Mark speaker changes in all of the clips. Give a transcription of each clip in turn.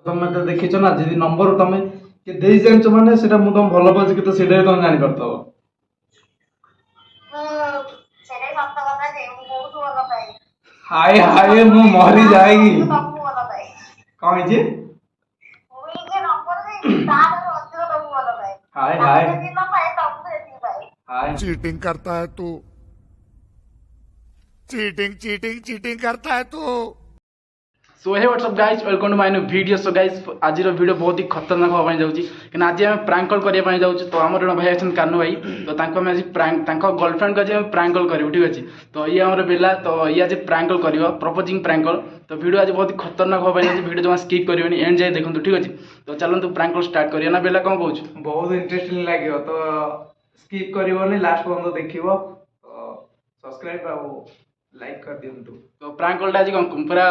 Speaker 1: ତମେ ତ ଦେଖିଛ ନା ଯଦି ନମ୍ବର ତମେ କି ଦେଇ ଜାଣିଛ ମାନେ ସେଟା ମୁଁ ତମ ଭଲ ପାଉଛି କେତେ ସେଇଟା ବି ତମେ ଜାଣିପାରୁଥିବ।
Speaker 2: ସେଟା ସତ କଥା ଯେ ମୁଁ ବହୁତ ଭଲ ପାଏ।
Speaker 1: ହାଏ ହାଏ ମୁଁ ମରି ଯାଏକି।
Speaker 2: ତମକୁ ଭଲ ପାଏ।
Speaker 1: କଣ ହେଇଛି?
Speaker 2: ମୁଁ ଯେ ନମ୍ବର ଦେଇଛି ତାଠାରୁ ଅଧିକ ତମକୁ ଭଲ ପାଏ।
Speaker 1: हाय
Speaker 2: ତାକୁ
Speaker 1: हाय
Speaker 2: ଯେତିକି ନ ପାଏ ତମକୁ ସେତିକି ପାଏ।
Speaker 1: हाय
Speaker 3: चीटिंग करता है तू, चीटिंग चीटिंग चीटिंग करता है तू।
Speaker 1: So hey what's up guys welcome to my new video. So guys आज वीडियो बहुत ही खतरनाक होगा जाऊँगी कि आज आम प्रांक कल करने जाऊँ। तो आम जन भाई अच्छे कानू भाई तो आज प्रांक गर्लफ्रेंड को आज प्रांक कल करूँ ठीक अच्छे। तो ये आम बेला तो ये आज प्रांक कल कर प्रपोजिंग प्रांक कल। तो वीडियो आज बहुत ही खतरनाक होगा जाऊँगी। वीडियो जमा स्किप करेंगे एंड जाए देखो ठीक अच्छे। तो चलते प्रांक कल स्टार्ट करिए ना बेला कौन कौच बहुत इंटरेस्टिंग लगे तो स्किप कर लास्ट पर्यटन देख सब्सक्राइब लाइक कर दिंतु। तो प्रांक कॉल आज कौन पूरा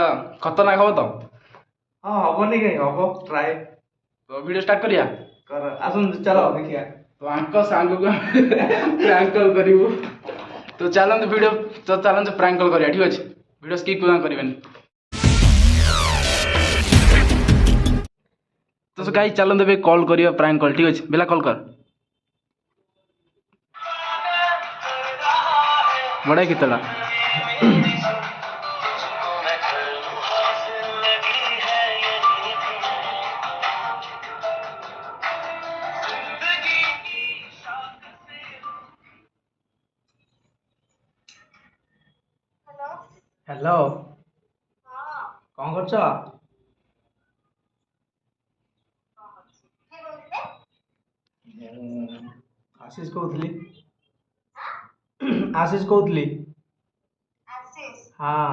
Speaker 1: खतरनाक हम तो हाँ हेनी कहीं हम ट्राए। तो वीडियो स्टार्ट करिया कर आसन चलो देखिया। तो आंक सांग को प्रैंक कॉल करिवो। तो चलते वीडियो तो चलते प्रैंक कॉल करिया ठीक अच्छे। वीडियो स्किप करें तो गाइस चलते कॉल करिया प्रैंक कॉल ठीक अच्छे। बेला कॉल कर बड़ा कितना हेलो कौन कर आशीष कहूली आशीष कहूली हाँ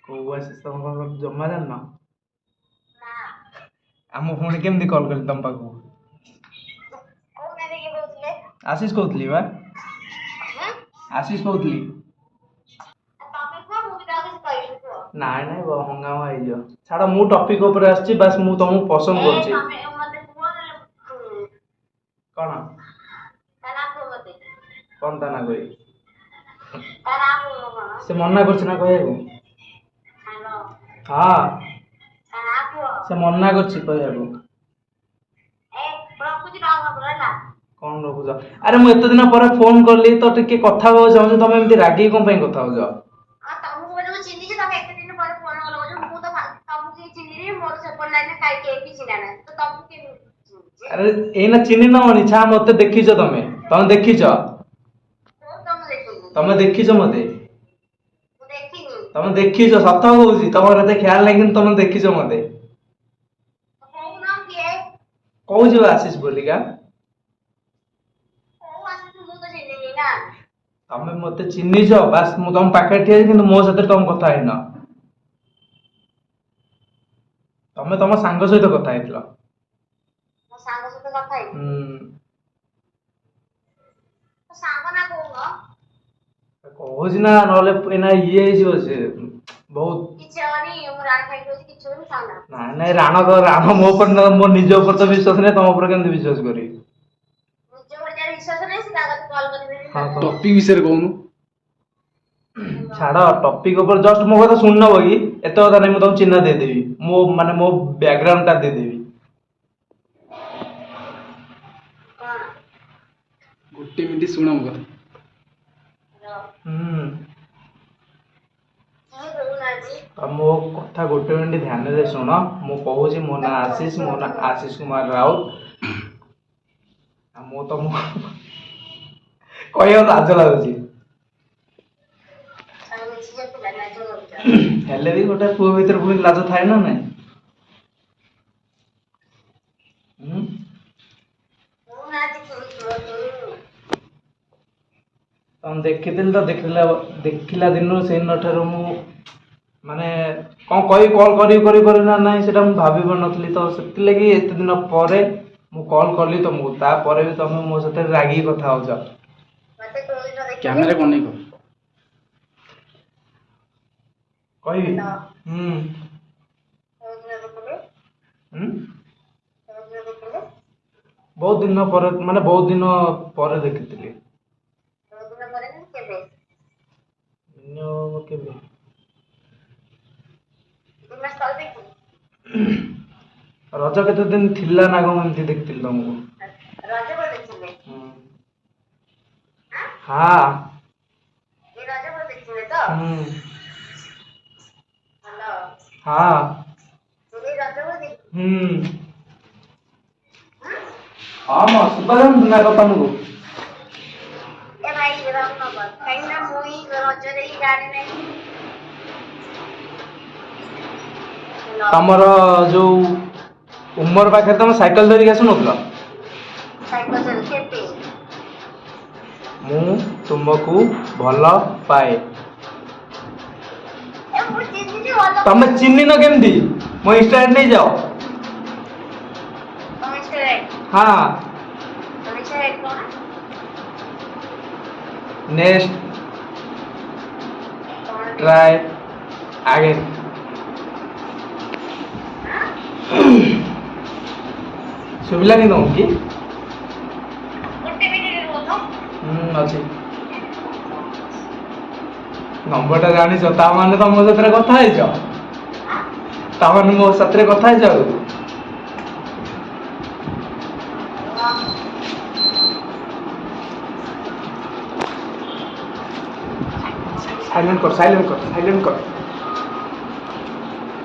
Speaker 1: कौ आशीष तुम जमा जान आम पुणी केमती कॉल कली तुम पाखु आशीष कहूली बा आशीष कहूली नाई नाई हंगामा हो छाड़ मु टॉपिक ऊपर आछि बस मु तुमको पसंद करछि कौन कौन ता ना कोई से मना करछि ना कहया को हाँ से मना करछि कहया को कौन रखुछ अरे मु एत दिन पर फोन करली तो टिके कथा हो चाहू तुम एमती रागी कोन पई कथा हो जाओ अरे एना चिन्ह न होनी छा मते देखिछ तुम देखिछ तुम देखिछ मते तुम देखिछ सत कहूची तुम एते ख्याल नहीं कि तुम देखिछ मते कहूची आशीष बोलिका तुम मते चिन्हिछ बस मु तुम पाखे ठिया कि मो साथे तुम कथा हैन तुम तुम सांग सहित कथा हैतलो कहूच ना ना ये से बहुत ना ना राण तो राण मो पर मो निज ऊपर तो विश्वास नहीं तुम ऊपर केमती विश्वास करी टॉपिक विषय कहूनु छाड़ टॉपिक ऊपर जस्ट मो कथा सुन नब कि एत कथा नहीं तुम चिन्ह देदेवी मो माने मो बैकग्राउंड टा देदेवी गोटे मिनिट शुण मो कथा मो कथा गोटे मिनिट ध्यान दे शुण मु कहूँ मो ना आशीष मो ना आशीष कुमार राउत मो तुम कह लाज लगुच हेले भी गोटे पुओ भीतर पुणी लाज थाए ना नाई तुम देखी तो देखला दिन से ठार मु माने कौन कही कॉल करी ना ना से भाभी पारी तो से लगी एत दिन पर मु कॉल कली तुमको तापर भी तुम मो साथ रागी कथा हो कैमरा कौन नहीं कही बहुत दिन पर माने बहुत दिन पर देखी
Speaker 2: ଦେଖିନି
Speaker 1: ରଜ କେତେ ଦିନ ଥିଲା ନା କଣ ଏମିତି ଦେଖିଥିଲି ତମକୁ।
Speaker 2: ରଜ ପରେ ଦେଖିଲେ
Speaker 1: ହଁ
Speaker 2: ଏ ରଜ ପରେ ଦେଖିଲେ ତ ହ୍ୟାଲୋ
Speaker 1: ହଁ
Speaker 2: ଏ ରଜ ପରେ ଦେଖିଲେ
Speaker 1: ହଁ ମ ଶୁଭାଯାଉନି ନା କଥା ତମକୁ।
Speaker 2: ଏ ଭାଇ ରଙ୍ଗ ନବ କାହିଁକି ନା ମୁଁ ରଜରେ ଜାଣି ନାହିଁ
Speaker 1: ତମର ଯୋଉ ଉମର ପାଖରେ ତମେ ସାଇକେଲ ଧରିକି ଆସୁନଥିଲ।
Speaker 2: ସାଇକେଲ ଚଲେଇ କେବେ
Speaker 1: ମୁଁ ତୁମକୁ ଭଲ ପାଏ।
Speaker 2: ଏ ମୁଁ ଚିହ୍ନିଛି ଭଲ
Speaker 1: ତମେ ଚିହ୍ନିନ କେମିତି? ମୋ ଇନଷ୍ଟାଗ୍ରାମ ନେଇଯାଅ।
Speaker 2: ତମେ ଇନଷ୍ଟାରେ
Speaker 1: ହଁ
Speaker 2: ତମେ ଇନଷ୍ଟାରେ କଣ
Speaker 1: ନେକ୍ସଟ
Speaker 2: କଣ
Speaker 1: ट्राई अगेन। सुविलानी तुम कि
Speaker 2: ଗୋଟେ ମିନିଟ ରୁହ ତ
Speaker 1: अच्छी नंबरटा जानिछ ता माने तो मो साथे कथा हैछ ता माने मो साथे कथा हैछ साइलेंट कर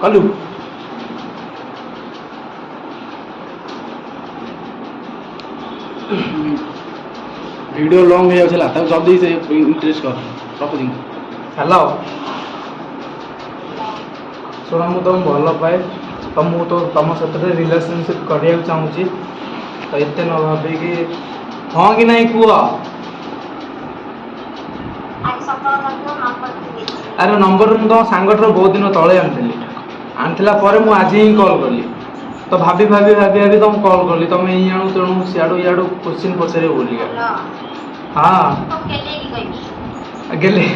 Speaker 1: कलू वीडियो लॉन्ग हो जाउछला त जल्दी से इंटरेस्ट कर रखु हेलो शुण मु तुम भल पाए तो मु तो तुम सहित रिलेशनशिप करिया चाहूँगी तो एत न भावी कि हाँ कि नहीं कुह
Speaker 2: ଆଜି ସକାଳ ମଧ୍ୟ ନମ୍ବର ଦେଇଛି
Speaker 1: अरे नंबर मु तुम सांगठर बहुत दिन तले आनी पर मु आज ही कॉल कली तो भाभी तुम कॉल कली तुम इणु तेणु सियाड़ू इयाड़ू क्वेश्चन पचारे बोलिका
Speaker 2: ହ୍ୟାଲୋ
Speaker 1: हाँ
Speaker 2: ତ କେଲେକି କହିବି
Speaker 1: गेले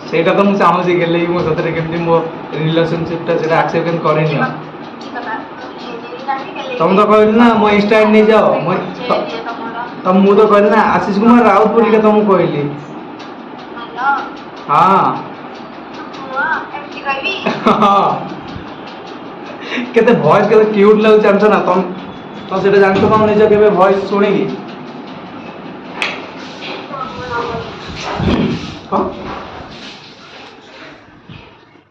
Speaker 1: सेटा तो मु चाहूँगी गेले मो साथे केमती मो रिलेशनशिपटा सेटा एक्सेप्ट केन करेनी
Speaker 2: କି କଥା କେଲେକି କାହିଁକି କେଲେକି
Speaker 1: तुम तो कहली ना मो इंस्टा नहीं जाओ मो
Speaker 2: ଦିଅ ତମର
Speaker 1: तब मु तो कहली ना आशीष कुमार राउत बोलिका तुमको कहली
Speaker 2: ହ୍ୟାଲୋ
Speaker 1: हाँ
Speaker 2: କୁହ ଏମିତି କହିବି
Speaker 1: केते वॉइस केते क्यूट लागु जानछ ना तुम तो सेटा जानछ तुम निज केबे वॉइस सुनेगी हाँ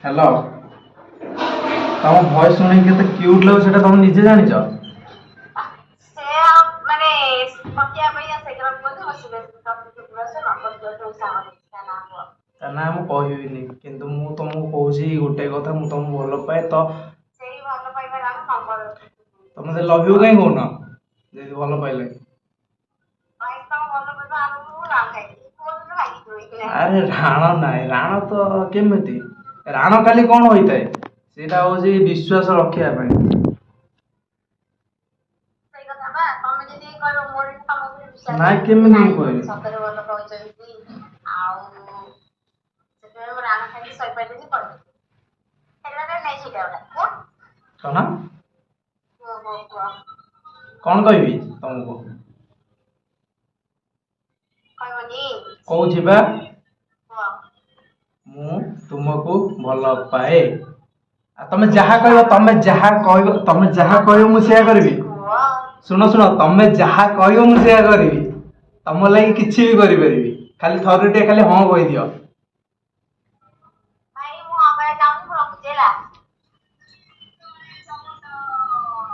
Speaker 1: हेलो तुम वॉइस सुने केते क्यूट लागु सेटा तुम निजे जानिछ
Speaker 2: ସେ ମାନେ ପକେଇବା ପାଇଁ ସେଗୁଡ଼ା କୁହନ୍ତି ବସିବେ ନମ୍ବର ଦିଅ ତ ସାଙ୍ଗ ଦେଖିବା ନା କୁହ
Speaker 1: ना मु कहबिनी किंतु मु तुमको कहूची गोटे कथा मु तुमको भल पाए तो
Speaker 2: ସେଇ ଭଲ ପାଇବା ନା ନମ୍ବର
Speaker 1: तुम से लव यू कहीं कहून जदि भल पाइले
Speaker 2: ଭାଇ ତମ ଭଲ ପାଇବା ଆରମ୍ଭ ରାମ ଖାଇବି କୋଉଦିନ ଖାଇକି
Speaker 1: अरे राण नाई राण तो केमिति राण खाली कौन होता है सेटा होची विश्वास रखिया ପାଇଁ
Speaker 2: ସେଇ କଥା ବା ତମେ ଯଦି କହିବ ମୋର ତମ ଉପରେ ବିଶ୍ୱାସ
Speaker 1: ନାଇଁ, କେମିତି ମୁଁ କହିବି?
Speaker 2: ସତରେ ଭଲ ପାଉଛନ୍ତି ଆଉ ସେଥିପାଇଁ ମୁଁ ରାଣ ଖାଇକି ଶୋଇପାରିଲିନି ପଳେଇଲି ହେଲା ନା ନାଇଁ ସେଇଟା ଗୋଟେ କୁହ
Speaker 1: कौन
Speaker 2: କୁହ କୁହ କୁହ
Speaker 1: कौन कहबी तुमको
Speaker 2: କହିବନି
Speaker 1: कहूची बा
Speaker 2: କୁହ
Speaker 1: मु तुमको भल पाए आ तमे जहा कहबो तमे जहा कहबो मु सेया करबी
Speaker 2: କୁହ
Speaker 1: सुनो सुनो तमे जहा कहबो मु सेया करबी तम लागि किछि भी करि परिबी खाली थरटे खाली हां कहि दियो
Speaker 2: ଭାଇ ମୁଁ ଆଗରେ ଯାଉନି ମୁଁ ରଖୁଛି ହେଲା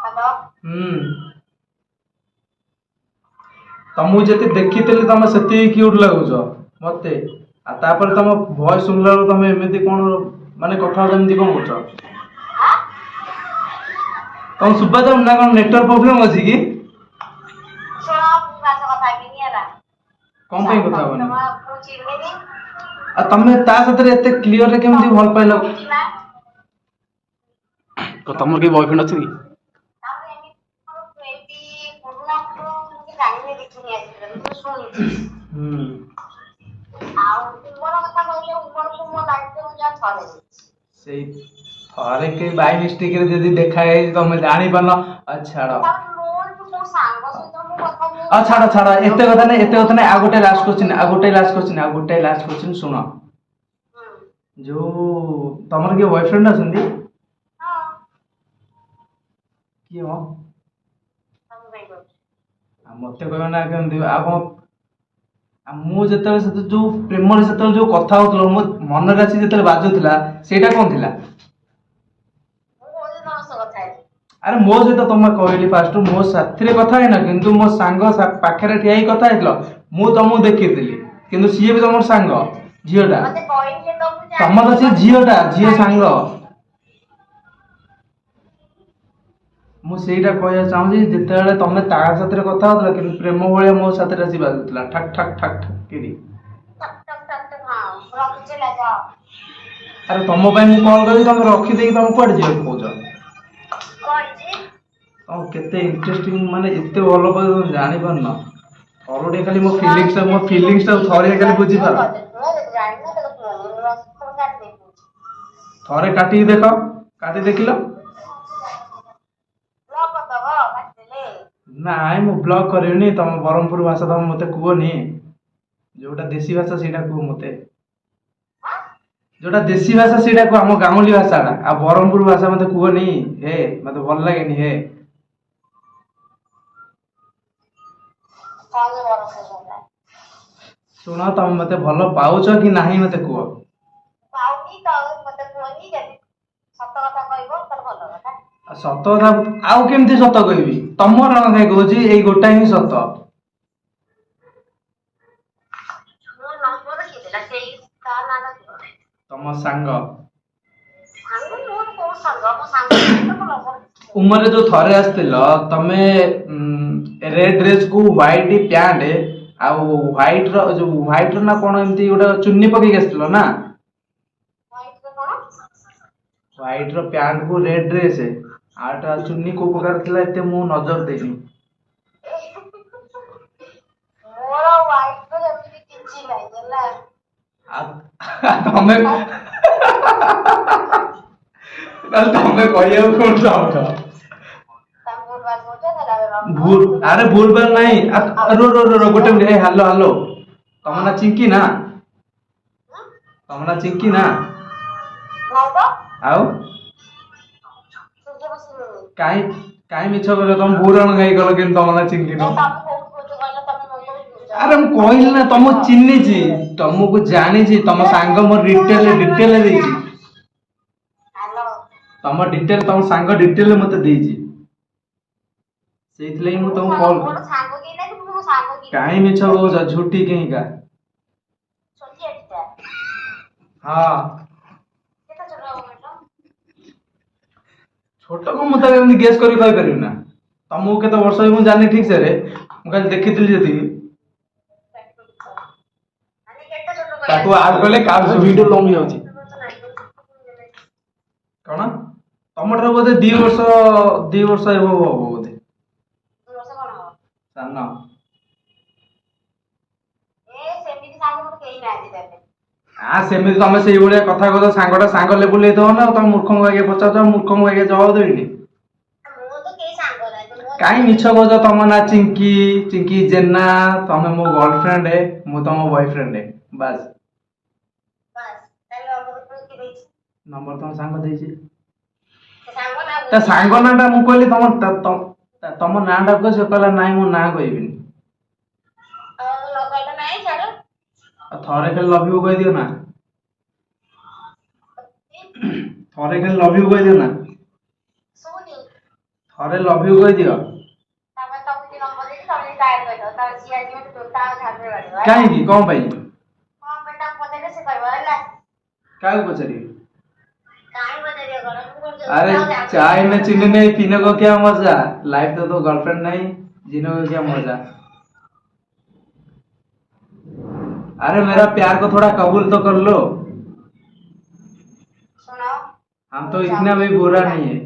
Speaker 2: ହ୍ୟାଲୋ
Speaker 1: तमु जति देखितली तमे सेति क्यूट लागुछ मते आ तापर तम वॉइस सुनला तमे एमिति कोन माने कथा एमिति कोन करछ तुम सुबा जाऊ ना कोन नेटवर्क प्रॉब्लम अछि की
Speaker 2: ଶୁଣ ମୁଁ କାହା ସହ କଥା ହେବିନି ହେଲା
Speaker 1: कोन पई कथा
Speaker 2: ତମ
Speaker 1: बने
Speaker 2: ମୁଁ ଚିହ୍ନିନି
Speaker 1: आ तमे ता साथे एते क्लियर रे केमिति भल पाइलो
Speaker 2: ଚିହ୍ନା
Speaker 1: तो तमर के बॉयफ्रेंड अछि की
Speaker 2: ତାପରେ ଏମିତି ଏମିତି ପୁରୁଣା ଫଟୋ ମୁଁ ଜାଣିନି ଦେଖିନି ଆଜି ପର୍ଯ୍ୟନ୍ତ ମୁଁ ଶୁଣିଛି ଆଉ ଉମର କଥା କହିଲେ ଉମରକୁ ମୋ ଲାଇଫରେ ମୁଁ ଯାହା ଥରେ ଦେଖିଛି
Speaker 1: सेई थारे के बाय मिस्टेक रे जदी देखा है तमे जानि पानो अच्छा
Speaker 2: ତାପରେ ମୋର ବି ମୋ साଙ୍ଗ ସହିତ ମୁଁ କଥା ହେଇ
Speaker 1: छाड़ एते कथा नै आ गोटे लास्ट क्वेश्चन सुनो जो तमर के बॉयफ्रेंड अछंदी
Speaker 2: ହଁ
Speaker 1: କିଏ ମ
Speaker 2: ତମ ପାଇଁ କହୁଛି।
Speaker 1: ଆଉ ମତେ କହିବ ନା କେମିତି ଆଉ କଣ ଆଉ ମୁଁ ଯେତେବେଳେ ସେତେ ଯୋଉ ପ୍ରେମରେ ସେତେବେଳେ ଯୋଉ କଥା ହଉଥିଲ ମୋ ମନରେ ଆସି ଯେତେବେଳେ ବାଜୁଥିଲା ସେଇଟା କଣ ଥିଲା?
Speaker 2: ମୁଁ କହୁଛି ତମ ସହ କଥା ହେବି।
Speaker 1: ଆରେ ମୋ ସହିତ ତମେ କହିଲି ଫାଷ୍ଟ ମୋ ସାଥିରେ କଥା ହେଇନା କିନ୍ତୁ ମୋ ସାଙ୍ଗ ପାଖରେ ଠିଆ ହେଇ କଥା ହେଇଥିଲ। ମୁଁ ତମକୁ ଦେଖିଥିଲି କିନ୍ତୁ ସିଏ ବି ତମର ସାଙ୍ଗ ଝିଅଟା।
Speaker 2: ମତେ କହିଲେ ତ ମୁଁ
Speaker 1: ତମର
Speaker 2: ଜାଣିବି।
Speaker 1: ସେ ଝିଅଟା ଝିଅ ସାଙ୍ଗ। ମୁଁ ସେଇଟା କହିବାକୁ ଚାହୁଁଛି ଯେତେବେଳେ ତମେ ତା ସାଥିରେ କଥା ହଉଥିଲ କିନ୍ତୁ ପ୍ରେମ ଭଳିଆ ମୋ ସାଥିରେ ଆସି ବାଜୁଥିଲା ଠକ୍ ଠକ୍ ଠକ୍ ଠକ୍ କିରି।
Speaker 2: ଟକ୍ ଟକ୍ ଟକ୍ ଟକ୍ ହଁ ମୁଁ ରଖୁଛି ହେଲା ଯାଅ।
Speaker 1: ଆରେ ତମ ପାଇଁ ମୁଁ କଲ୍ କରିଛି ତମେ ରଖିଦେଇକି ତମେ କୁଆଡେ ଯିବାକୁ କହୁଛ?
Speaker 2: କଣ ହେଇଛି?
Speaker 1: ତମ କେତେ ଇଣ୍ଟରେଷ୍ଟିଂ ମାନେ ଏତେ ଭଲ ପାଉଛ ତମେ ଜାଣିପାରୁନ। ଥରୁଟେ ଖାଲି ମୋ
Speaker 2: ଶୁଣ
Speaker 1: ଫିଲିଙ୍ଗସ୍ ଟା
Speaker 2: ଠିକ
Speaker 1: ମୋ
Speaker 2: ଅଛି
Speaker 1: ଫିଲିଙ୍ଗସ୍
Speaker 2: କହୁଛି
Speaker 1: ଟାକୁ ଥରେ ଖାଲି ବୁଝିପାର।
Speaker 2: ଯଦି ଜାଣିନ ତାହେଲେ କୁହନି ମୁଁ ଫୋନ କାଟିଦେବି କହୁଛି।
Speaker 1: ଥରେ କାଟିକି ଦେଖ କାଟି ଦେଖିଲ।
Speaker 2: ବ୍ଲକ୍ କରିଦବ କାଟିଦେଲେ।
Speaker 1: ନାଇଁ ମୁଁ ବ୍ଲକ୍ କରିବିନି ତମ ବ୍ରହ୍ମପୁର ଭାଷା ତମେ ମତେ କୁହନି। ଯୋଉଟା ଦେଶୀ ଭାଷା ସେଇଟା କୁହ ମତେ। ଯୋଉଟା ଦେଶୀ ଭାଷା ସେଇଟା କୁହ ଆମ ଗାଉଁଲି ଭାଷାଟା ଆଉ ବ୍ରହ୍ମପୁର ଭାଷା ମତେ କୁହନି ହେ ମତେ ଭଲ ଲାଗେନି ହେ।
Speaker 2: କଣ ବରଫ ହେଲା?
Speaker 1: ଶୁଣ ତମେ ମତେ ଭଲ ପାଉଛ କି ନାହିଁ ମତେ କୁହ?
Speaker 2: ପାଉନି ତ ମତେ କୁହନି ଯଦି ସତ କଥା କହିବ ତାହେଲେ ଭଲ କଥା।
Speaker 1: ଆଉ ସତ କଥା ଆଉ କେମିତି ସତ କହିବି ତମର କାଇଁ କହୁଛି ଏଇ ଗୋଟାଏ ହିଁ ସତ।
Speaker 2: ମୋ ନମ୍ବର କିଏ ଦେଲା ସେଇ ତା ନାଁ ଟା କୁହ।
Speaker 1: ତମ ସାଙ୍ଗ।
Speaker 2: ସାଙ୍ଗ ମୋର କୋଉ ସାଙ୍ଗ ମୋ ସାଙ୍ଗ ତ ମୋ ନମ୍ବର
Speaker 1: ଉମରରେ ଯୋଉ ଥରେ ଆସିଥିଲ ତମେ ରେଡ ଡ୍ରେସ କୁ ହ୍ୱାଇଟ ପ୍ୟାଣ୍ଟ ଆଉ ହ୍ୱାଇଟ ର ନା କଣ ଏମିତି ଗୋଟେ ଚୁନି ପକେଇକି ଆସିଥିଲ ନା?
Speaker 2: ହ୍ୱାଇଟ ର କଣ?
Speaker 1: ହ୍ୱାଇଟ ର ପ୍ୟାଣ୍ଟ କୁ ରେଡ ଡ୍ରେସ ଆଉ ଟା ଚୁନି କୋଉ ପ୍ରକାର ଥିଲା ଏତେ ମୁଁ ନଜର ଦେଇନି।
Speaker 2: ମୋର ହ୍ୱାଇଟ ର ଏମିତି କିଛି ନାହିଁ ହେଲା।
Speaker 1: ତମେ ତମେ କହିବାକୁ କଣ ଚାହୁଁଛ?
Speaker 2: ତମେ ଭୁଲ ଭାଲ କହୁଛ ତାହେଲେ ଆମେ ରଖ।
Speaker 1: ଭୁଲ ଆରେ ଭୁଲ ଭାଲ ନାହିଁ ର ଗୋଟେ ମିନିଟ ହାଲୋ ହାଲୋ ତମ ନା ଚିଙ୍କି ନା? ତମ ନା ଚିଙ୍କି ନା?
Speaker 2: ନାଇଁ ତ।
Speaker 1: ଆଉ
Speaker 2: ସୂର୍ଯ୍ୟବଂଶୀ ନୁହେଁ।
Speaker 1: କାଇଁ କାଇଁ ମିଛ କହିଲ ତମ ବୋଉ ଗାଈ କଲ କେମିତି ତମ ନା ଚିଙ୍କି
Speaker 2: ତମେ
Speaker 1: ନୁହଁ?
Speaker 2: କୋଉଠୁ କହୁଛ କହିଲ ତମେ ମୋ କୋଉଠୁ କହୁଛ?
Speaker 1: ଆରେ ମୁଁ କହିଲି ନା ତମକୁ ଚିହ୍ନିଛି ତମକୁ ଜାଣିଛି ତମ ସାଙ୍ଗ ମୋ ଡିଟେଲ ଦେଇଛି।
Speaker 2: ହାଲୋ।
Speaker 1: ତମ ଡିଟେଲ ତମ ସାଙ୍ଗ ଡିଟେଲ ମତେ ଦେଇଛି। ସେଇଥିଲାଗି ମୁଁ ତମକୁ କଲ୍
Speaker 2: ମୋର ସାଙ୍ଗ କେହି ନାହିଁ ମୁଁ ମୋ ସାଙ୍ଗ କେହି
Speaker 1: କାହିଁ ମିଛ କହୁଛ ଝୁଟି କାହିଁକା?
Speaker 2: ଛୋଟିଆଟା।
Speaker 1: ହଁ।
Speaker 2: କେତେ ଛୋଟ ହବ କହିଲ?
Speaker 1: ଛୋଟକୁ ମୁଁ ତ ଏମିତି ଗେସ୍ କରି କହିପାରିବି ନା ତମକୁ କେତେ ବର୍ଷ ହେଇ ମୁଁ ଜାଣିନି ଠିକ ସେରେ ମୁଁ ଖାଲି ଦେଖିଥିଲି ଯେତିକି।
Speaker 2: ମାନେ କେତେ ଛୋଟ
Speaker 1: ତାକୁ
Speaker 2: କହିଲ?
Speaker 1: ଆଡ କଲେ କାହା ଭିଡିଓ ଲଙ୍ଗ ହେଇଯାଉଛି। କଣ ତମ ଠାରୁ ବୋଧେ 2 ବର୍ଷ ହେବ ବୋଧେ।
Speaker 2: 2 ବର୍ଷ କଣ ହବ?
Speaker 1: ସାନ।
Speaker 2: ଏ ସେମିତି ସାଙ୍ଗ ମୋର କେହି ନାହାନ୍ତି ତାହେଲେ।
Speaker 1: ସେମିତି ତମେ ସେଇଭଳିଆ କଥା କହୁଛ ସାଙ୍ଗଟା ସାଙ୍ଗ ଲେବୁଲ ହେଇଥିବ ନା ତମେ ମୂର୍ଖଙ୍କୁ ଆଗେ ପଚାରୁଛ ମୂର୍ଖଙ୍କୁ ଆଗେ ଜବାବ ଦେବିନି।
Speaker 2: ମୋର ତ କେହି ସାଙ୍ଗ ନାହାନ୍ତି ମୋ
Speaker 1: କାଇଁ ମିଛ କହୁଛ ତମ ନା ଚିଙ୍କି ଜେନା ତମେ ମୋ ଗର୍ଲଫ୍ରେଣ୍ଡ ମୁଁ ତମ ବୟଫ୍ରେଣ୍ଡ ବାସ୍।
Speaker 2: ବାସ୍ ତାହେଲେ ନମ୍ବର କିଏ ଦେଇଛି?
Speaker 1: ନମ୍ବର ତମ ସାଙ୍ଗ ଦେଇଛି।
Speaker 2: ସେ ସାଙ୍ଗ ନା
Speaker 1: ତା
Speaker 2: କହୁଛି
Speaker 1: ସାଙ୍ଗ ନାଁ ଟା ମୁଁ କହିଲି ତମ ନାଁ ଟା କୁହ ସେ କହିଲା ନାଇଁ ମୋ ନାଁ କହିବିନି।
Speaker 2: ଆଉ ନ କହିଲେ ନାଇଁ ଛାଡ।
Speaker 1: ଆଉ ଥରେ ଖାଲି ଲଭ୍ ୟୁ କହିଦିଅ ନା। ଥରେ ଖାଲି ଲଭ୍ ୟୁ କହିଦିଅ ନା।
Speaker 2: ଶୁଭୁନି।
Speaker 1: ଥରେ ଲଭ୍ ୟୁ କହିଦିଅ।
Speaker 2: ତାପରେ ତମକୁ ନମ୍ବର ଦେଇଛି ତମେ ତାର କହିଦବ ତାପରେ ସିଏ ଆସିବ ତା ଝାଡିରେ ବାଡେଇବ ହେଲା।
Speaker 1: କାହିଁକି କଣ ପାଇଁ?
Speaker 2: କଣ ପାଇଁ ତାକୁ ପଚାରିଲେ ସେ କହିବ ହେଲା।
Speaker 1: କାହାକୁ ପଚାରିବି?
Speaker 2: କାହିଁ ପଚାରିବ କଣ ମୁଁ କଣ
Speaker 1: अरे
Speaker 2: ତା ଝାଡିରେ
Speaker 1: चाय में
Speaker 2: ବାଡେଇବ
Speaker 1: चीनी
Speaker 2: ହେଲା।
Speaker 1: नहीं पीने को क्या मजा लाइफ तो गर्लफ्रेंड नहीं जीने को क्या मजा। अरे मेरा प्यार को थोड़ा कबूल तो कर लो।
Speaker 2: ଶୁଣ
Speaker 1: हम
Speaker 2: ମୁଁ
Speaker 1: तो इतना भी
Speaker 2: ଯାଉଛି
Speaker 1: बुरा
Speaker 2: ହେଲା।
Speaker 1: नहीं है।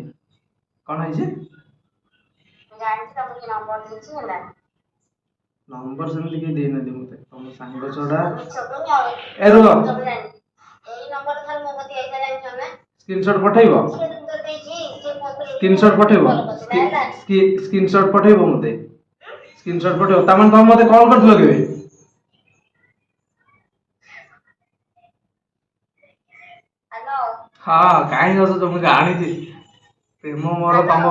Speaker 1: कौन है जी?
Speaker 2: ମୁଁ ଜାଣିଛି ତମକୁ ନମ୍ବର ଦେଇଛି ହେଲା।
Speaker 1: ନମ୍ବର ସେମିତି କେହି ଦେଇନାହାନ୍ତି ମତେ ତମ ସାଙ୍ଗ ଛଡା।
Speaker 2: ମିଛ କହୁନି ଆଉ
Speaker 1: ଏ ରୁହ
Speaker 2: ସବୁ ଜାଣିଛି। ଏଇ ନମ୍ବର ଥରେ ମୋ କତିକି ଆଇଥିଲା ଜାଣିଛ ନା?
Speaker 1: ସ୍କ୍ରିନଶଟ ପଠେଇବ।
Speaker 2: ସିଏ ତୁମକୁ ଦେଇଛି ସିଏ ମୋ ଉପରେ
Speaker 1: ସ୍କ୍ରିନଶଟ ପଠେଇବ।
Speaker 2: କଲ୍ କରିଥିଲା ହେଲା।
Speaker 1: ସ୍କ୍ରିନଶଟ ପଠେଇବ ମତେ। ସ୍କ୍ରିନଶଟ ପଠେଇବ ତାମାନେ ତମେ ମତେ କଲ୍ କରିଥିଲ କେବେ?
Speaker 2: ହ୍ୟାଲୋ।
Speaker 1: ହଁ କାହିଁକି ହସୁଛ ମୁଁ ଜାଣିଛି ପ୍ରେମ ମୋର
Speaker 2: ହ୍ୟାଲୋ।
Speaker 1: ତମ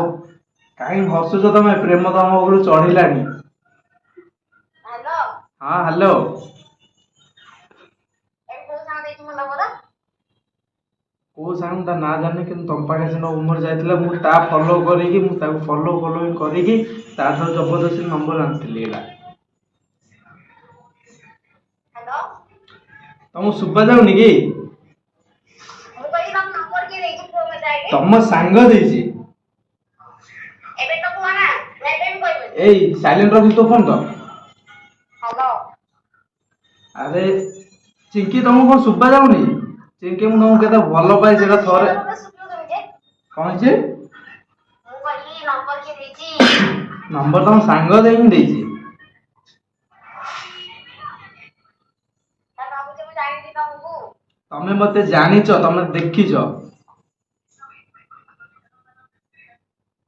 Speaker 1: କାହିଁ ହସୁଛ ତମେ? ପ୍ରେମ ତମ ଉପରୁ ଚଢିଲାଣି।
Speaker 2: ହ୍ୟାଲୋ
Speaker 1: ହଁ ହ୍ୟାଲୋ।
Speaker 2: ଏ କୋଉ ସାଙ୍ଗ ଦେଇଛି ମୋ ନମ୍ବର?
Speaker 1: କୋଉ ସାଙ୍ଗ ତା ନାଁ ଜାଣିନି, କିନ୍ତୁ ତମ ପାଖେ ସିନା ଉମର ଯାଇଥିଲା, ମୁଁ ତା ଫଲୋ କରିକି ମୁଁ ତାକୁ ଫଲୋ କରିକି ତାଠାରୁ ଜବରଦସ୍ତି ନମ୍ବର ଆଣିଥିଲି ଏଇଟା।
Speaker 2: ହ୍ୟାଲୋ
Speaker 1: ତମକୁ ଶୁଭା ଯାଉନି କି?
Speaker 2: ମୁଁ କହିଲି ତମ ନମ୍ବର କିଏ ଦେଇଛି ଫୋନ ମେସେଜ?
Speaker 1: ତମ ସାଙ୍ଗ ଦେଇଛି।
Speaker 2: ଏବେ ତ କୁହ ନା ଏବେ ବି କହିବନି।
Speaker 1: ଏଇ ସାଇଲେଣ୍ଟ ରଖି ତୋ ଫୋନ ତ।
Speaker 2: ହ୍ୟାଲୋ
Speaker 1: ଆରେ ଚିଙ୍କି, ତମକୁ କଣ ଶୁଭା ଯାଉନି? ଚିଙ୍କି, ମୁଁ ତମକୁ କେତେ ଭଲ ପାଏ ସେଟା ଥରେ। କଣ ହେଇଛି?
Speaker 2: ମୁଁ କହିଲି ନମ୍ବର କିଏ ଦେଇଛି?
Speaker 1: ନମ୍ବର ତମ ସାଙ୍ଗ ଦେଇକି ଦେଇଛି।
Speaker 2: ତା ଭାବୁଛି ମୁଁ ଜାଣିନି ତମକୁ।
Speaker 1: ତମେ ମତେ ଜାଣିଛ, ତମେ ଦେଖିଛ।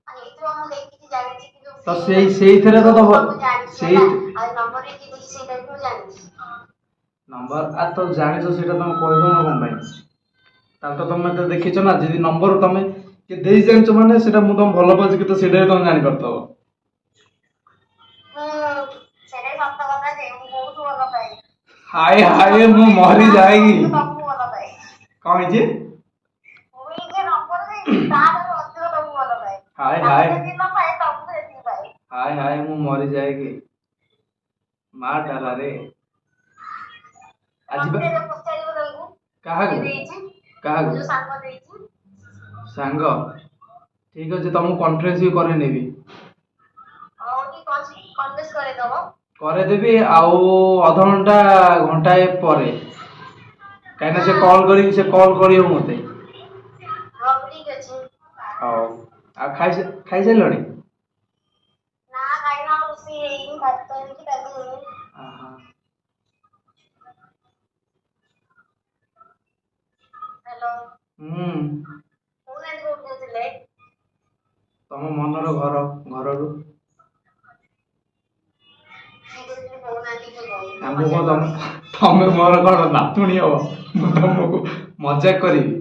Speaker 2: ହେଇଥିବ, ମୁଁ ଦେଖିଛି ଜାଣିଛି, କିନ୍ତୁ
Speaker 1: ତ ସେଇଥିରେ ତ
Speaker 2: ମୁଁ ଜାଣିଛି
Speaker 1: ସେଇ
Speaker 2: ହେଲା। ଆଉ ନମ୍ବର କିଏ ଦେଇଛି ସେଇଟା ବି ମୁଁ ଜାଣିଛି।
Speaker 1: ନମ୍ବର ତ ଜାଣିଛ, ସେଇଟା ତମେ କହିଦଉନ କଣ ପାଇଁ? ତାହେଲେ ତ ତମେ ତ ଦେଖିଛ ନା। ଯଦି ନମ୍ବର ତମେ କିଏ ଦେଇ ଜାଣିଛ ମାନେ ସେଇଟା ମୁଁ ତମକୁ ଭଲ ପାଉଛି କି, ତ ସେଇଟା ବି ତମେ ଜାଣିପାରୁଥିବ।
Speaker 2: ସେଇଟା ସତ କଥା ଯେ ମୁଁ ବହୁତ ଭଲ ପାଏ।
Speaker 1: ହାଏ ହାଏ, ମୁଁ ମରି ଯାଏକି।
Speaker 2: ତମକୁ ଭଲ ପାଏ।
Speaker 1: କଣ ହେଇଛି?
Speaker 2: ମୁଁ ଏଇ ଯେ ନମ୍ବର ଦେଇଛି ତାଠାରୁ ଅଧିକ ତମକୁ ଭଲ ପାଏ।
Speaker 1: ହାଏ
Speaker 2: ତାକୁ
Speaker 1: ହାଏ
Speaker 2: ଯେତିକି ନ ପାଏ ତମକୁ ସେତିକି ପାଏ।
Speaker 1: ହାଏ ହାଏ, ମୁଁ ମରି ଯାଏକି। ମା ଡାଲାରେ ଆଜି ବା
Speaker 2: ମତେ ପଚାରିବ ତାଙ୍କୁ
Speaker 1: କାହାକୁ?
Speaker 2: କିଏ ଦେଇଛି?
Speaker 1: କାହାକୁ?
Speaker 2: ଯୋଉ ସାଙ୍ଗ ଦେଇଛି।
Speaker 1: ସାଙ୍ଗ? ଠିକ ଅଛି, ତମକୁ କନଫରେନ୍ସ ବି କରେଇ ନେବି।
Speaker 2: ହଉ କି କନଭେନ୍ସ କରେଇଦବ।
Speaker 1: କରେଇଦେବି ଆଉ ଅଧଘଣ୍ଟା ଘଣ୍ଟାଏ ପରେ, କାହିଁକିନା ସେ କଲ୍ କରିବ ମତେ।
Speaker 2: ହଉ ଠିକ ଅଛି।
Speaker 1: ହଉ। ଆଉ ଖାଇସାରିଲଣି?
Speaker 2: ନା ଖାଇନା, ରୋଷେଇ ହେଇନି, ଭାତ ହେଇଛି, ଡାଲି ହେଇନି।
Speaker 1: ଆହା।
Speaker 2: ହ୍ୟାଲୋ
Speaker 1: ହୁଁ।
Speaker 2: କହୁନାହାନ୍ତି କୋଉଠୁ କହୁଥିଲେ?
Speaker 1: ତମ ମନର ଘରରୁ।
Speaker 2: କିଏ କହୁଥିଲେ କହୁନାହାନ୍ତି, କିଏ କହୁଥିଲେ?
Speaker 1: ଆମକୁ କଣ ତମେ ମୋର କଣ ନାତୁଣୀ ହବ? ମୁଁ ତମକୁ ମଜାକ କରିବି?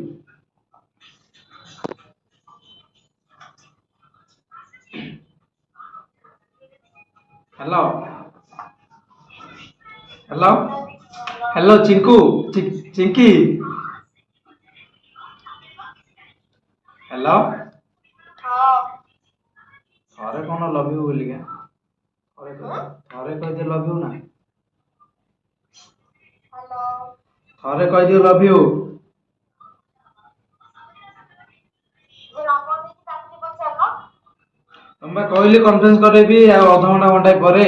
Speaker 1: Hello hello hello Chinku, Chinki. Hello.
Speaker 2: ହଁ।
Speaker 1: ଥରେ କଣ ଲଭ୍ ୟୁ ବୋଲିକା? ଥରେ କହିଦିଅ ଲଭ୍ ୟୁ ନା।
Speaker 2: ହ୍ୟାଲୋ।
Speaker 1: ଥରେ କହିଦିଅ ଲଭ୍ ୟୁ।
Speaker 2: ଯେ ନମ୍ବର ଦେଇଛି ତାକୁ ଟିକେ ପଚାରୁନ।
Speaker 1: ତମେ ବା କହିଲି କନଫରେନ୍ସ କରେଇବି ଆଉ ଅଧଘଣ୍ଟା ଘଣ୍ଟାଏ ପରେ।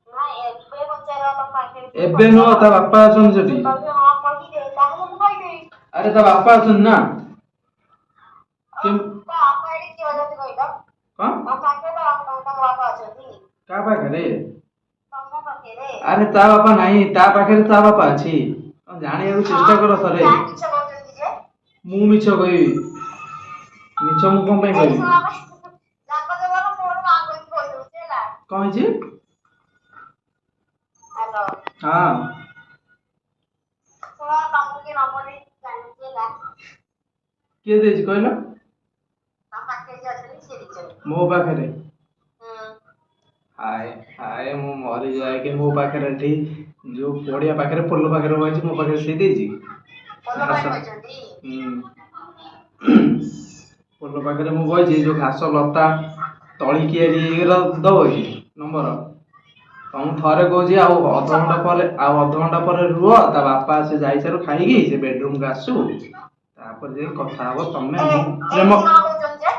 Speaker 2: ନା ଏବେ ପଚାର ତମ ପାଖରେ ଥିବ
Speaker 1: ଏବେ ନୁହଁ,
Speaker 2: ପଚାର।
Speaker 1: ତା ବାପା ଅଛନ୍ତି ସେଠି।
Speaker 2: ସେ କହିବେ ହଁ କହିଦେ, ତାହେଲେ ମୁଁ କହିଦେବି।
Speaker 1: ଆରେ ତା ବାପା ଅଛନ୍ତି ନା।
Speaker 2: ଆଉ ତା ବାପା ଏଠି କିଏ ଅଛନ୍ତି କହିଲ?
Speaker 1: କଣ?
Speaker 2: ତମ ପାଖରେ ତମ ବାପା ଅଛନ୍ତି?
Speaker 1: କାହା ପାଖରେ?
Speaker 2: ତମ ପାଖରେ?
Speaker 1: ଆରେ ତା ବାପା ନାହିଁ, ତା ପାଖରେ ତା ବାପା ଅଛି। ଜାଣିବାକୁ ଚେଷ୍ଟା କର ଥରେ।
Speaker 2: ଯାହା ମିଛ କହୁଛନ୍ତି ଯେ।
Speaker 1: ମୁଁ ମିଛ କହିବି? ମିଛ ମୁଁ କଣ ପାଇଁ
Speaker 2: ଏଇ
Speaker 1: କହିବି?
Speaker 2: ଶୁଣ ତାଙ୍କ ଜବାବ ମୋର ମା କହିକି କହିଦଉଛି ହେଲା।
Speaker 1: କଣ ହେଇଛି?
Speaker 2: ହ୍ୟାଲୋ।
Speaker 1: ହଁ।
Speaker 2: ଶୁଣ, ତମକୁ କିଏ ନମ୍ବର ଦେଇଛି ଜାଣିଛି ହେଲା।
Speaker 1: କିଏ ଦେଇଛି କହିଲ?
Speaker 2: ତମ ପାଖରେ ଯିଏ ଅଛନ୍ତି ସିଏ ଦେଇଛନ୍ତି।
Speaker 1: ମୋ ପାଖରେ?
Speaker 2: ହୁଁ।
Speaker 1: ହାଏ ହାଏ, ମୁଁ ମରିଯାଏ କି। ମୋ ପାଖରେ ଏଠି ଯୋଉ ପଡିଆ ପାଖରେ, ପୋଲ ପାଖରେ ବଇଛି, ମୋ ପାଖରେ ସିଏ ଦେଇଛି?
Speaker 2: ପୋଲ
Speaker 1: ଘାସ।
Speaker 2: ପାଖରେ କହିଛନ୍ତି?
Speaker 1: ହୁଁ। ପୋଲ ପାଖରେ ମୁଁ ବଇଛି, ଯୋଉ ଘାସ ଲତା ତଳି କିଆରି ହେଇଗଲା ଦବ କି ନମ୍ବର? ତମକୁ ଥରେ କହୁଛି, ଆଉ ଅଧଘଣ୍ଟା ପରେ ରୁହ। ତା ବାପା ସେ ଯାଇସାରୁ ଖାଇକି, ସେ ବେଡରୁମକୁ ଆସୁ, ତାପରେ ଯାଇ କଥା ହବ ତମେ ମୁଁ ପ୍ରେମ।
Speaker 2: ଏମିତି କଣ କହୁଛନ୍ତି ଯେ?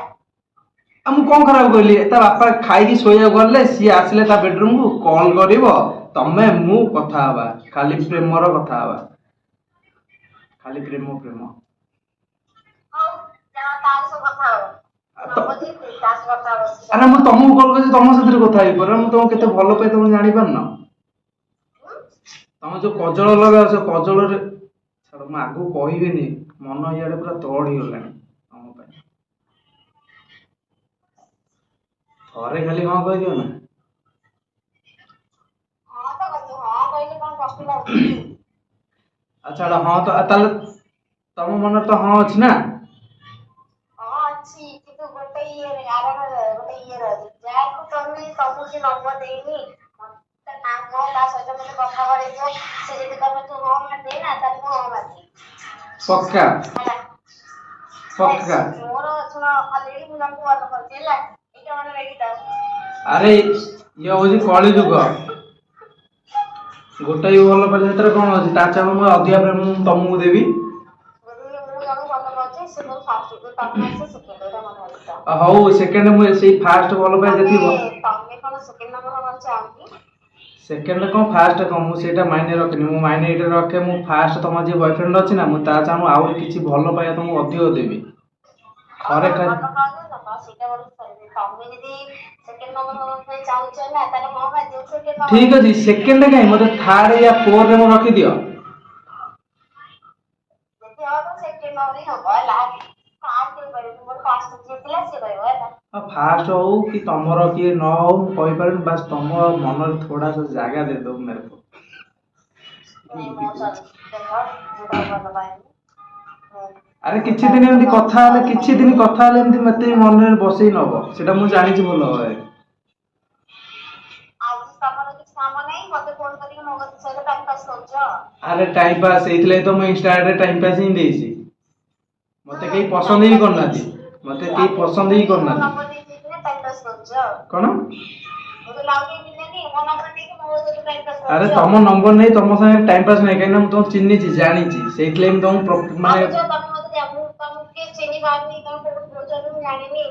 Speaker 1: ଆଉ ମୁଁ କଣ ଖରାପ କହିଲି? ତା ବାପା ଖାଇକି ଶୋଇବାକୁ ଗଲେ, ସିଏ ଆସିଲେ ତା ବେଡରୁମକୁ, କଲ୍ କରିବ, ତମେ ମୁଁ କଥା ହବା, ଖାଲି ପ୍ରେମର କଥା ହବା। ଖାଲି ପ୍ରେମ ପ୍ରେମ।
Speaker 2: ହଉ ଯାଅ ତା ସହ କଥା ହବ। ନମ୍ବର ଦେଇଛି ତା ସହ କଥା ହବ।
Speaker 1: ଆରେ ମୁଁ ତମକୁ କଲ୍ କରିଛି, ତମ ସାଥିରେ କଥା ହେଇପାରେ। ମୁଁ ତମକୁ କେତେ ଭଲ ପାଏ ତମେ ଜାଣିପାରୁନ? ତମେ ଯୋଉ କଜଳ ଲଗାଅ, ସେ କଜଳରେ ଛାଡ, ମୁଁ ଆଗକୁ କହିବିନି। ମନ ଇଆଡେ ପୁରା ତଡ଼ ହେଇଗଲାଣି ତମ ପାଇଁ। ଥରେ ଖାଲି ହଁ କହିଦିଅ ନା।
Speaker 2: ହଁ ତ କହିଲି, ହଁ କହିଲେ କଣ କଷ୍ଟ ଲାଗୁଛି କି?
Speaker 1: ଆଚ୍ଛା ଛାଡ, ହଁ ତ ତାହେଲେ ତମ ମନରେ ତ ହଁ ଅଛି ନା?
Speaker 2: ହଁ ଅଛି, କିନ୍ତୁ ଗୋଟେ ଇଏରେ ଆର ଗୋଟେ ଇଏ ରହିଛି ଯାହାକୁ ତମେ ତମକୁ ସେ ନମ୍ବର ଦେଇନି ମତେ ନା ମୋ ତା ସହିତ ମତେ କଥା କରେଇବ ସେ ଯଦି କହିବ ତୁ ହଁ ମାରି ଦେ ନା ତାହେଲେ ମୁଁ ହଁ ମାରିଦିଏ
Speaker 1: ପକ୍କା
Speaker 2: ହେଲା
Speaker 1: ପକ୍କା।
Speaker 2: ମୋର ଶୁଣ ଅଲରେଡି ମୁଁ ତମକୁ ଭଲ କରିଛି ହେଲା ଏଇଟା ମନେ ରଖିଥାଅ
Speaker 1: ଆରେ ଇଏ ହଉଛି କଳି ଯୁଗ। ଗୋଟାଏ ଭଲ ପାଇଲେ ସେଥିରେ କଣ ଅଛି? ତା ଚାହା ମୁଁ ଅଧିକା ପ୍ରେମ ମୁଁ ତମକୁ ଦେବି।
Speaker 2: ଯଦି ମୁଁ ଜଣକୁ ଭଲ ପାଉଛି ସେ ମୋର ଫାଷ୍ଟ ତମେ ଆସ ସେକେଣ୍ଡ ଏଇଟା ମନେ ରଖିଥାଅ
Speaker 1: ହଉ ସେକେଣ୍ଡ ମୁଁ ସେଇ ଫାଷ୍ଟ ଭଲ ପାଇ ଯେତିକି
Speaker 2: ତମେ କଣ ସେକେଣ୍ଡ ନମ୍ବର ହବାକୁ ଚାହଁ କି
Speaker 1: ସେକେଣ୍ଡ କଣ ଫାଷ୍ଟ କଣ ମୁଁ ସେଇଟା ମାଇନେ ରଖିନି। ମୁଁ ମାଇନେ ଏଇଟା ରଖେ ମୁଁ ଫାଷ୍ଟ ତମ ଯିଏ ବୟଫ୍ରେଣ୍ଡ ଅଛି ନା ମୁଁ ତା ଚାହା ମୁଁ ଆହୁରି କିଛି ଭଲ ପାଇବା ତମକୁ ଅଧିକ ଦେବି। ଥରେ
Speaker 2: ଭଲ
Speaker 1: ଖାଲି
Speaker 2: ପାଉଛ ସେଇଟା ଗୋଟେ ତମେ ଯଦି ସେକେଣ୍ଡ ନମ୍ବର ହବା ପାଇଁ ଚାହୁଁଛ ନା ତାହେଲେ ହଁ ମାରିଦିଅ ସେକେଣ୍ଡ ନମ୍ବର
Speaker 1: ଠିକ ଅଛି ସେକେଣ୍ଡ କାଇଁ ମତେ ଥାର୍ଡ ୟା ଫୋର୍ଥ ରେ ମୁଁ ରଖିଦିଅ।
Speaker 2: ଯଦି ହବ ସେକେଣ୍ଡ ନମ୍ବର ହିଁ ହବ ହେଲା ଫାଷ୍ଟ କହିବି ମୋର ଫାଷ୍ଟ ଯିଏ ଥିଲା ସିଏ କହିବ ହେଲା
Speaker 1: ଫାଷ୍ଟ ହଉ କି ତମର କିଏ ନ ହଉ ମୁଁ କହିପାରିବି ବାସ୍ ତମ ମନରେ ଥୋଡା सा ଜାଗା ଦେ ଦो मेरे को।
Speaker 2: ନାଇଁ ମୋ ସରି ଦେଖ ମୁଁ ତାକୁ ଭଲ ପାଏନି
Speaker 1: ଆରେ କିଛି ଦିନ ଏମିତି କଥା ହେଲେ ଏମିତି ମତେ ମନରେ ବସେଇ ନବ ସେଟା ମୁଁ ଜାଣିଛି ଭଲ ଭାବରେ।
Speaker 2: ଆଜି ତମର କିଛି କାମ ନାହିଁ ମତେ ଫୋନ କରିକି ମୋ ସହିତ ଟାଇମ ପାସ୍ କରୁଛ
Speaker 1: ଆରେ ଟାଇମ ପାସ୍ ସେଇଥିଲାଗି ତ ମୁଁ ଇନଷ୍ଟାରେ ଟାଇମ ପାସ୍ ହିଁ ଦେଇଛି। ମତେ କେହି ପସନ୍ଦ ହିଁ କରୁନାହାନ୍ତି। ମତେ କେହି ପସନ୍ଦ ହିଁ
Speaker 2: ମୋ
Speaker 1: କରୁନାହାନ୍ତି।
Speaker 2: ନମ୍ବର ଦେଇକି ଟାଇମ ପାସ୍ କରୁଛ
Speaker 1: କଣ?
Speaker 2: ମୁଁ ତ ଲାଉ ଦେବିନି ମୋ ନମ୍ବର ଦେଇକି ମୋ ସହିତ ଟାଇମ ପାସ୍
Speaker 1: ଆରେ
Speaker 2: କରୁଛ
Speaker 1: ତମ ନମ୍ବର ନେଇ ତମ ସାଙ୍ଗେ ଟାଇମ ପାସ୍ ନାହିଁ କାହିଁକି ନା ମୁଁ ତମକୁ ଚିହ୍ନିଛି ଜାଣିଛି ସେଇଥିଲାଗି ମୁଁ ତମକୁ ମାନେ
Speaker 2: ଭାବୁଛ ତମେ ମତେ ମୁଁ ତମକୁ କିଏ ଚିହ୍ନି ପାରୁନି ତମେ କୋଉଠି କହୁଛ ମୁଁ ଜାଣିନି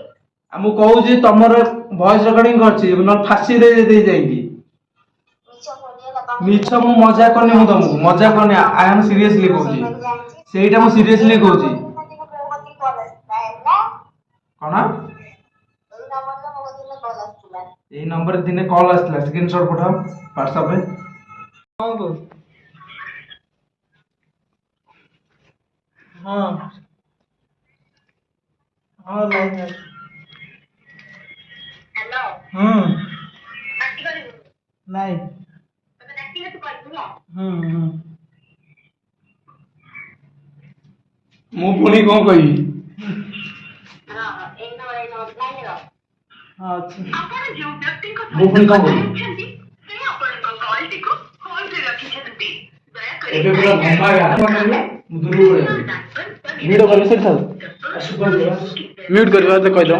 Speaker 1: ମୁଁ କହୁଛି ତମର ଭଏସ ରେକର୍ଡିଂ କରିଛି ନହେଲେ ଫାଶୀ ଦେଇ ଯାଇକି
Speaker 2: ମିଛ କହୁନି ହେଲା ତମେ
Speaker 1: ମିଛ ମୁଁ ମଜା କରିନି ମୁଁ ତମକୁ ମଜା କରିନି ଆଇ ଏମ୍ ସିରିୟସଲି କହୁଛି ସେଇଟା ମୁଁ ସିରିୟସଲି କହୁଛି। କଣ? ଏଇ ନମ୍ବରରେ ଦିନେ କଲ୍ ଆସିଥିଲା ସ୍କ୍ରିନଶଟ ପଠାଅ ହ୍ୱାଟ୍ସଆପ ରେ।
Speaker 4: କଣ କହୁଛୁ? ହଁ ହଁ ଲାଇନ୍ ଅଛି।
Speaker 2: ହ୍ୟାଲୋ
Speaker 4: ହୁଁ
Speaker 2: ପାଟି କରିବୁ
Speaker 4: ନାଇଁ
Speaker 2: ତମେ ଡାକିଲେ ତୁ କରିବୁ ହେଲା
Speaker 4: ହୁଁ
Speaker 1: ମୁଁ ପୁଣି କଣ କହିବି?
Speaker 2: ହଁ ଏଇ ନମ୍ବର ଲାଇନ୍ ର
Speaker 4: ହଁ ଅଛି।
Speaker 2: ଆପଣ ଯେଉଁ ବ୍ୟକ୍ତିଙ୍କ
Speaker 1: ମୁଁ ପୁଣି କଣ
Speaker 2: ସହିତ
Speaker 1: କହିବି?
Speaker 2: ଅଛନ୍ତି ସେ ଆପଣଙ୍କ କଲଟିକୁ ହୋଲ୍ଡରେ ରଖିଛନ୍ତି ଦୟାକରି
Speaker 1: ଏବେ ପୁରା ଭମ୍ବା ଗାଁ ମୁଁ ଦୂରକୁ ପଳେଇବି। ଭିଡିଓ କଲି ସେଠି ଥାଉ ମ୍ୟୁଟ କରିବା ହେଲେ କହିଦବ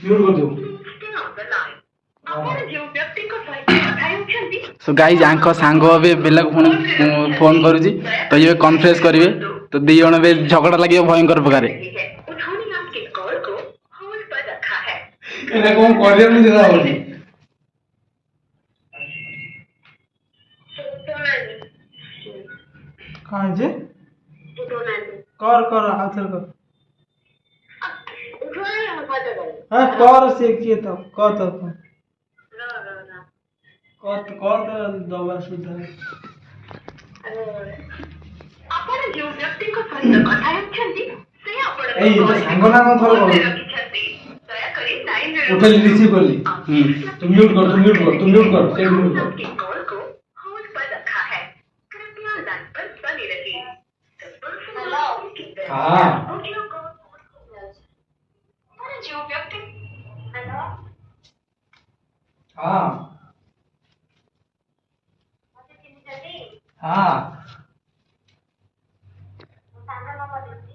Speaker 1: ମ୍ୟୁଟ କରିଦିଅ।
Speaker 2: ଆପଣ ଯେଉଁ ବ୍ୟକ୍ତିଙ୍କ ସହିତ କଥା ହେଉଛନ୍ତି
Speaker 1: ସୋ ଗାଇଜ ଆଙ୍କ ସାଙ୍ଗ ଏବେ ବେଲାକୁ ପୁଣି ଫୋନ କରୁଛି ତ ଇଏ କନଫରେନ୍ସ କରିବେ ତ ଦି ଜଣ ଏବେ ଝଗଡା ଲାଗିବ ଭୟଙ୍କର ପ୍ରକାରେ।
Speaker 2: उन्होंने आपके कॉल को होल्ड पर रखा है
Speaker 1: ଏଇଟା କଣ କରିବା ମୁଁ ଜଣା ହଉନି।
Speaker 4: କଣ ହେଇଛି? କର ଆଉଥରେ କର। ହଁ କର ସେ କିଏ ତ କର ତ କର ତ ଦବା ସୁଧା।
Speaker 2: ଆପଣ ଯେଉଁ ବ୍ୟକ୍ତିଙ୍କ ସହିତ କଥା ହେଉଛନ୍ତି ସେ ଆପଣଙ୍କ
Speaker 1: ଏଇ
Speaker 2: କଲ୍
Speaker 1: ସାଙ୍ଗ ନା କଣ ଥରେ
Speaker 2: ହୋଲ୍ଡରେ
Speaker 1: କରୁ
Speaker 2: ରଖିଛନ୍ତି ଦୟାକରି ଲାଇନରେ
Speaker 1: ଉଠେଇଲି ରିସିଭ କଲି ତୁ ମ୍ୟୁଟ କର ସେଇଠି ମ୍ୟୁଟ କର।
Speaker 2: आपके कॉल को होल्ड पर रखा है कृपया लाइन पर बने रहिए हेलो
Speaker 1: हाँ
Speaker 2: जो व्यक्ति हेलो
Speaker 1: हाँ
Speaker 2: मुझे चिन्ह जल्दी
Speaker 1: हाँ
Speaker 2: सामने नंबर देती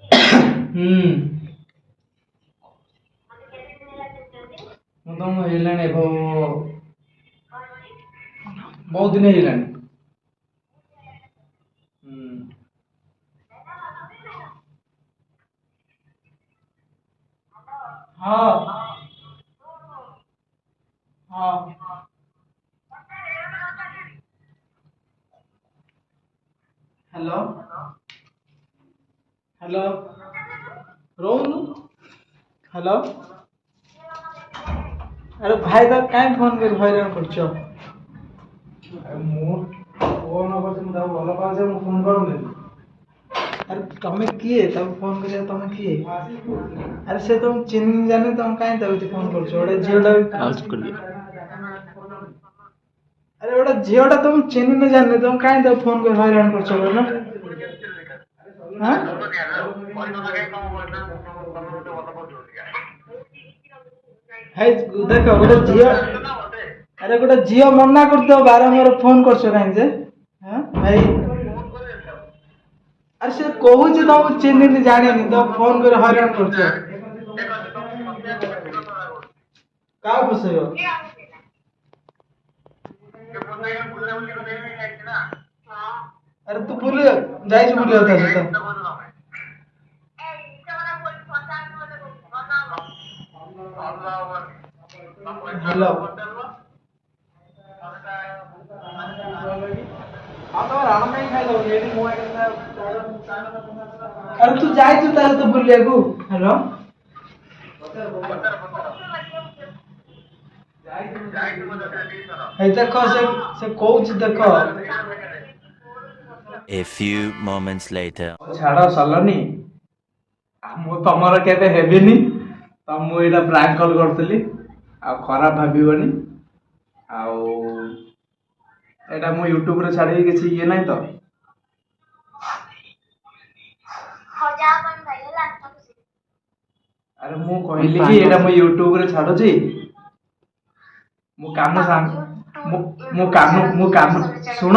Speaker 2: मुझे कैसे चिन्ह जल्दी
Speaker 1: ମୁଁ ତମ ହେଇଲାଣି ବହୁତ ଦିନ ହେଇଗଲାଣି। ହଁ ହଁ ହ୍ୟାଲୋ ହ୍ୟାଲୋ ରହୁନୁ ହ୍ୟାଲୋ
Speaker 4: ଆରେ ଭାଇ ତ କାଇଁ ଫୋନ କରି ହଇରାଣ କରୁଛ?
Speaker 1: ମୁଁ ଫୋନ କରୁଛି ମୁଁ ତାକୁ ଭଲ ପାଉଛି ମୁଁ ଫୋନ କରୁନି।
Speaker 4: ଆରେ ତମେ କିଏ ତାକୁ ଫୋନ କରିବା ତମେ କିଏ? ଆରେ ସେ ତମକୁ ଚିହ୍ନି ଜାଣି ତମେ କାଇଁ ତାକୁ ଫୋନ କରୁଛ? ଗୋଟେ ଝିଅଟା ଆରେ ଗୋଟେ ଝିଅଟା ତମକୁ ଚିହ୍ନି ଜାଣିନି ତମେ କାଇଁ ତାକୁ ଫୋନ କରି ହଇରାଣ କରୁଛ କହିଲ? ହେଇ ଦେଖ ଗୋଟେ ଝିଅ ଆରେ ଗୋଟେ ଝିଅ ମନା କରୁଥିବ ବାରମ୍ବାର ଫୋନ କରୁଛ କାହିଁକି ଯେ ହଁ ଭାଇ ଆରେ ସେ କହୁଛି ତମକୁ ଚିହ୍ନିନି ଜାଣିନି ତ ଫୋନ କରି ହଇରାଣ କରୁଛ କାହାକୁ ଫସେଇବ ଆରେ ତୁ ବୁଲି ଯାଇଛୁ ବୁଲିବାକୁ ତାହେଲେ ତ ହ୍ୟାଲୋ ଆରେ ତୁ ଯାଇଛୁ ତାହେଲେ ତ ବୁଲିବାକୁ ହ୍ୟାଲୋ ଏଇ ଦେଖ ସେ କହୁଛି ଦେଖ
Speaker 5: A few moments later.
Speaker 4: ଛାଡ ସରିଲନି ମୁଁ ତମର କେବେ ହେବିନି ତ ମୁଁ ଏଇଟା ପ୍ରାଙ୍କ କଲ୍ କରୁଥିଲି ଆଉ ଖରାପ ଭାବିବନି ଆଉ ଏଇଟା ମୁଁ ୟୁଟ୍ୟୁବରେ ଛାଡ଼ିବି କିଛି ଇଏ ନାହିଁ ତ ଆରେ ମୁଁ କହିଲି କି ଏଇଟା ମୁଁ ୟୁଟ୍ୟୁବରେ ଛାଡୁଛି ମୁଁ କାମ ସାଙ୍ଗ ମୁଁ କାମ ଶୁଣ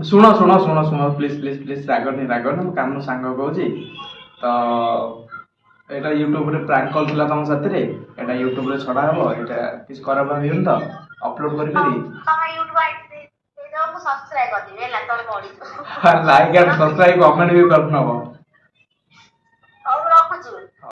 Speaker 4: ଶୁଣ ଶୁଣ ଶୁଣ ଶୁଣ ପ୍ଲିଜ ପ୍ଲିଜ ପ୍ଲିଜ ରାଗନି ମୁଁ କାମ ସାଙ୍ଗ କହୁଛି ତ ଏଇଟା ୟୁଟ୍ୟୁବରେ ପ୍ରାଙ୍କ କଲ୍ ଥିଲା ତମ ସାଥିରେ ଏଇଟା ୟୁଟ୍ୟୁବରେ ଛଡା ହବ ଏଇଟା କିଛି ଖରାପ ଭାବିବନି ତ ଅପଲୋଡ କରିପାରିବି ଲାଇକ୍ ଆଣ୍ଡ ସବସ୍କ୍ରାଇବ କମେଣ୍ଟ ବି କରିନବ